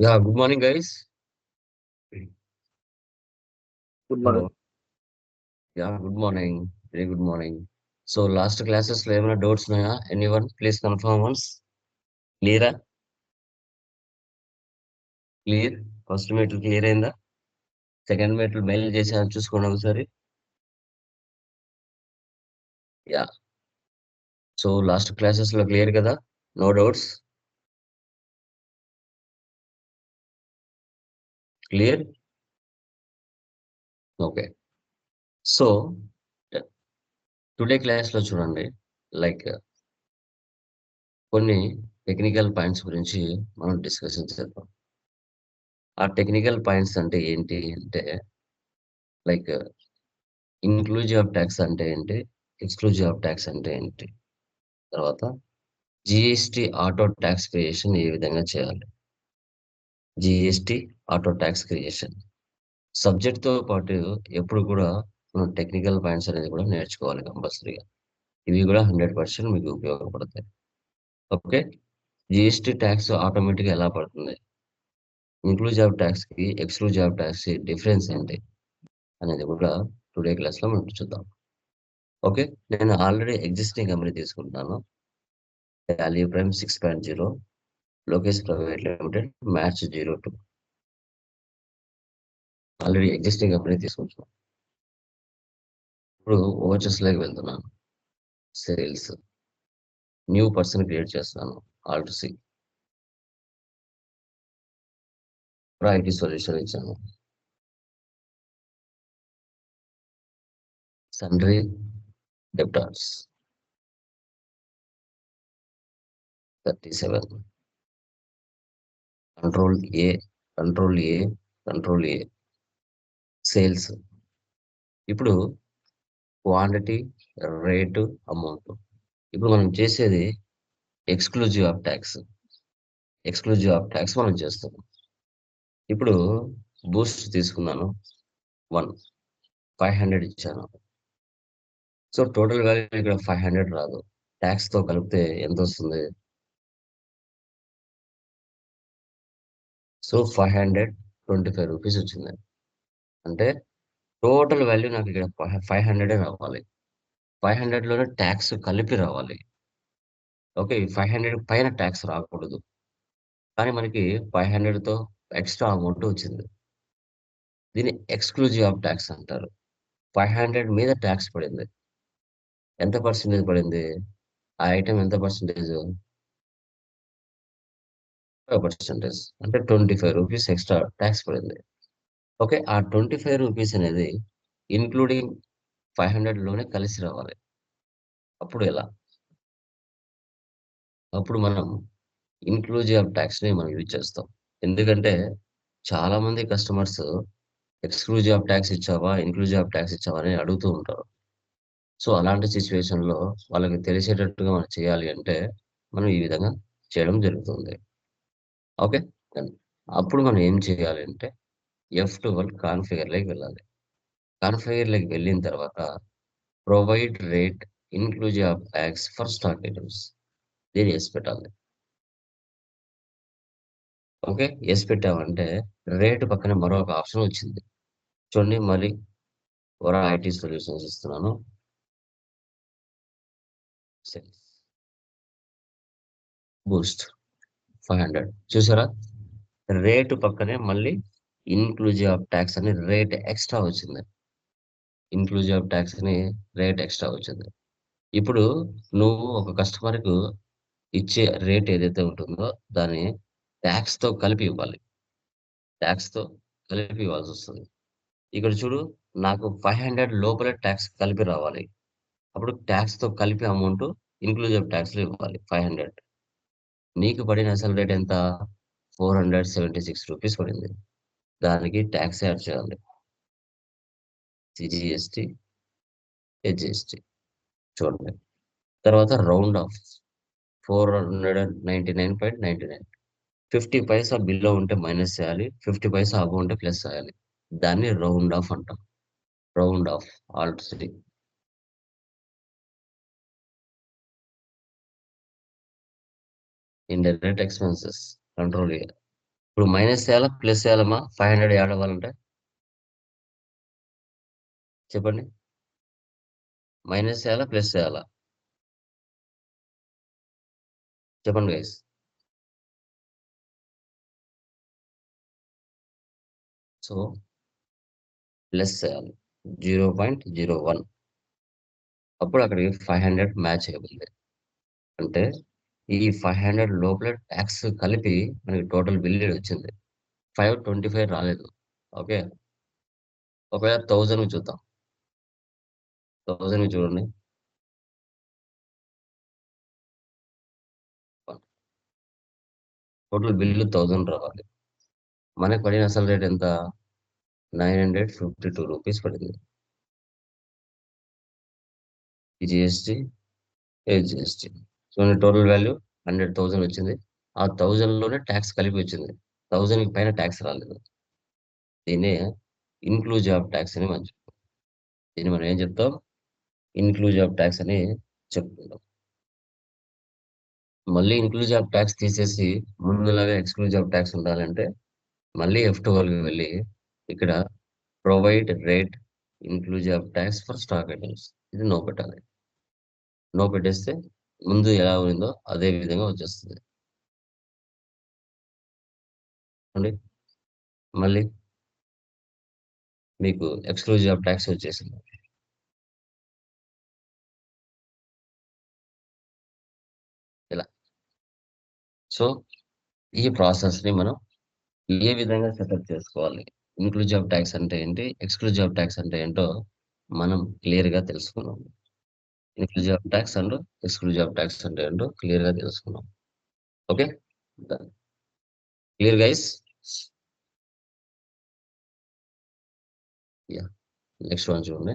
Yeah, good morning, guys. Good morning. Hello. Yeah, good morning. Very good morning. So, last classes లో ఏమైనా doubts ఉన్నాయా? Anyone? Please confirm once. Clear? Clear? First meter clear అయిందా? Second meter mail చేసాను చూసుకోండి ఒకసారి. Yeah. So, last classes లో clear కదా? No doubts? Clear? Okay. So, today class లో చూడండి, లైక్ కొన్ని టెక్నికల్ పాయింట్స్ గురించి మనం డిస్కషన్ చేద్దాం. ఆ టెక్నికల్ పాయింట్స్ అంటే ఏంటి అంటే, లైక్ ఇన్క్లూజివ్ ఆఫ్ ట్యాక్స్ అంటే ఏంటి, ఎక్స్క్లూజివ్ ఆఫ్ ట్యాక్స్ అంటే ఏంటి, తర్వాత జిఎస్టి ఆటో ట్యాక్స్ క్రియేషన్ ఏ విధంగా చేయాలి, GST auto tax creation subject తో పాటు ఎప్పుడు కూడా మనం టెక్నికల్ పాయింట్స్ అనేది కూడా నేర్చుకోవాలి కంపల్సరీగా. ఇవి కూడా 100% మీకు ఉపయోగపడతాయి. ఓకే. జిఎస్టి ట్యాక్స్ ఆటోమేటిక్ ఎలా పడుతుంది, ఇంక్లూజివ్ ఆఫ్ ట్యాక్స్ కి ఎక్స్క్లూజివ్ ఆఫ్ ట్యాక్స్ కి డిఫరెన్స్ ఏంటి అనేది కూడా టుడే క్లాస్ లో మనం చూద్దాం. ఓకే. నేను ఆల్రెడీ ఎగ్జిస్టింగ్ కంపెనీ తీసుకుంటున్నాను. Value prime 6.0, Lokesh private limited, match 02. Already existing company తీసుకుంటున్నాను. ఇప్పుడు ఓవర్చెస్ లోకి వెళ్తున్నాను. సేల్స్, న్యూ పర్సన్ క్రియేట్ చేస్తున్నాను. ఆల్ట్ సి, ఐటీ సొల్యూషన్ ఇచ్చాను. Sundry debtors 37, control A, control A, control A, sales. ఇప్పుడు క్వాంటిటీ, రేటు, అమౌంట్. ఇప్పుడు మనం చేసేది exclusive of tax. Exclusive of tax మనం చేస్తాం. ఇప్పుడు బూస్ట్ తీసుకున్నాను, 1 500 ఇచ్చాను. సో టోటల్ వాల్యూ ఇక్కడ 500 రాదు. ట్యాక్స్ తో కలిపితే ఎంత వస్తుంది? సో 525 రూపీస్ వచ్చింది. అంటే టోటల్ వాల్యూ నాకు ఇక్కడ 500 రావాలి. 500 లోనే ట్యాక్స్ కలిపి రావాలి. ఓకే. 500 పైన ట్యాక్స్ రాకూడదు. కానీ మనకి 500 తో ఎక్స్ట్రా అమౌంట్ వచ్చింది. దీన్ని ఎక్స్క్లూజివ్ ఆఫ్ ట్యాక్స్ అంటారు. 500 మీద ట్యాక్స్ పడింది. ఎంత పర్సెంటేజ్ పడింది? ఆ ఐటమ్ ఎంత పర్సెంటేజ్? 5%. అంటే 25 రూపీస్ ఎక్స్ట్రా ట్యాక్స్ పడింది. ఓకే. ఆ 25 రూపీస్ అనేది ఇన్క్లూడింగ్ 500 లోనే కలిసి రావాలి. అప్పుడు ఎలా? అప్పుడు మనం ఇన్క్లూజివ్ ఆఫ్ ట్యాక్స్ ని మనం యూజ్ చేస్తాం. ఎందుకంటే చాలా మంది కస్టమర్స్ ఎక్స్క్లూజివ్ ఆఫ్ ట్యాక్స్ ఇచ్చావా, ఇన్క్లూజివ్ ఆఫ్ ట్యాక్స్ ఇచ్చావా అని అడుగుతూ ఉంటారు. సో అలాంటి సిచ్యువేషన్ లో వాళ్ళకి తెలిసేటట్టుగా మనం చేయాలి అంటే మనం ఈ విధంగా చేయడం జరుగుతుంది. ఓకే. Done. అప్పుడు మనం ఏం చేయాలి అంటే F12 కాన్ఫిగర్ లోకి వెళ్ళాలి. కాన్ఫిగర్ లోకి వెళ్ళిన తర్వాత provide rate inclusive of tax for stock items, దీన్ని ఎస్ పెట్టాలి. ఓకే. ఎస్ పెట్టామంటే రేటు పక్కన మరొక ఆప్షన్ వచ్చింది. చూడండి, మళ్ళీ వరా ఐటీ సొల్యూషన్స్ ఇస్తున్నాను. బూస్ట్ 500 చూసారా? రేటు పక్కనే మళ్ళీ ఇన్క్లూజివ్ ఆఫ్ ట్యాక్స్ అని రేట్ ఎక్స్ట్రా వచ్చింది. ఇన్క్లూజివ్ ఆఫ్ ట్యాక్స్ అని రేట్ ఎక్స్ట్రా వచ్చింది. ఇప్పుడు నువ్వు ఒక కస్టమర్ కు ఇచ్చే రేట్ ఏదైతే ఉంటుందో దాన్ని ట్యాక్స్ తో కలిపి ఇవ్వాలి. ట్యాక్స్ తో కలిపి ఇవ్వాల్సి వస్తుంది. ఇక్కడ చూడు, నాకు 500 లోపలే ట్యాక్స్ కలిపి రావాలి. అప్పుడు ట్యాక్స్ తో కలిపి అమౌంట్ ఇన్క్లూజివ్ ట్యాక్స్ లో ఇవ్వాలి 500. నీకు పడిన అసలు రేట్ ఎంత? 476 రూపీస్ పడింది. దానికి ట్యాక్స్ యాడ్ చేయాలి. CGST, HGST. చూడండి, తర్వాత రౌండ్ ఆఫ్ 499.99. 50 పైసా బిల్లో ఉంటే మైనస్ చేయాలి, 50 పైసా అబౌ ఉంటే ప్లస్ చేయాలి. దాన్ని రౌండ్ ఆఫ్ అంటాం. Round off, alt C. Indirect expenses, control A. ఇప్పుడు మైనస్ చేయాలా? ప్లస్ చేయాలమ్మా? 500 యాడ్ అవ్వాలంటే? చెప్పండి. మైనస్ చేయాలా? ప్లస్ చేయాలా? చెప్పండి గైస్. సో, ప్లస్ చేయాలి. 0.01 అప్పుడు అక్కడికి 500 మ్యాచ్ అయిపోతుంది. అంటే ఈ 500 లోపల టాక్స్ కలిపి మనకి టోటల్ బిల్ వచ్చింది. 525 రాలేదు. ఓకే. ఒకవేళ 1000 చూద్దాం. 1000 చూడండి. టోటల్ బిల్లు 1000 రావాలి. మనకి పడిన అసలు రేట్ ఎంత? 952 రూపీస్ పడింది. ఈ జిఎస్టీ, ఏ జిఎస్టీ. సో టోటల్ వాల్యూ 100,000 వచ్చింది. ఆ 1000 లోనే ట్యాక్స్ కలిపి వచ్చింది. 1000 పైన ట్యాక్స్ రాలేదు. దీన్నే ఇన్క్లూజివ్ ఆఫ్ ట్యాక్స్ అని మనం చెప్తాం. దీన్ని మనం ఏం చెప్తాం? ఇన్క్లూజివ్ ఆఫ్ ట్యాక్స్ అని చెప్పుకుంటాం. మళ్ళీ ఇన్క్లూజివ్ ఆఫ్ ట్యాక్స్ తీసేసి ముందులాగా ఎక్స్క్లూజివ్ ఆఫ్ ట్యాక్స్ ఉండాలంటే మళ్ళీ F12కి వెళ్ళి ఇక్కడ provide rate inclusive of tax for stock items ఇది నో పెట్టాలి. నో పెట్టేస్తే ముందు ఎలా ఉందో అదే విధంగా వచ్చేస్తుంది అండి. మళ్ళీ మీకు ఎక్స్క్లూజివ్ ఆఫ్ ట్యాక్స్ వచ్చేసింది ఇలా. సో ఈ ప్రాసెస్ ని మనం ఏ విధంగా సెటప్ చేసుకోవాలి, ఇన్క్లూజివ్ ఆఫ్ ట్యాక్స్ అంటే ఏంటి, ఎక్స్క్లూజివ్ ఆఫ్ ట్యాక్స్ అంటే ఏంటో మనం క్లియర్ గా తెలుసుకున్నాం. Inclusive of tax and exclusive of tax అంటే ఏంటో క్లియర్ గా తెలుసుకున్నాం. Okay. Clear guys. Yeah. Next one చూడండి.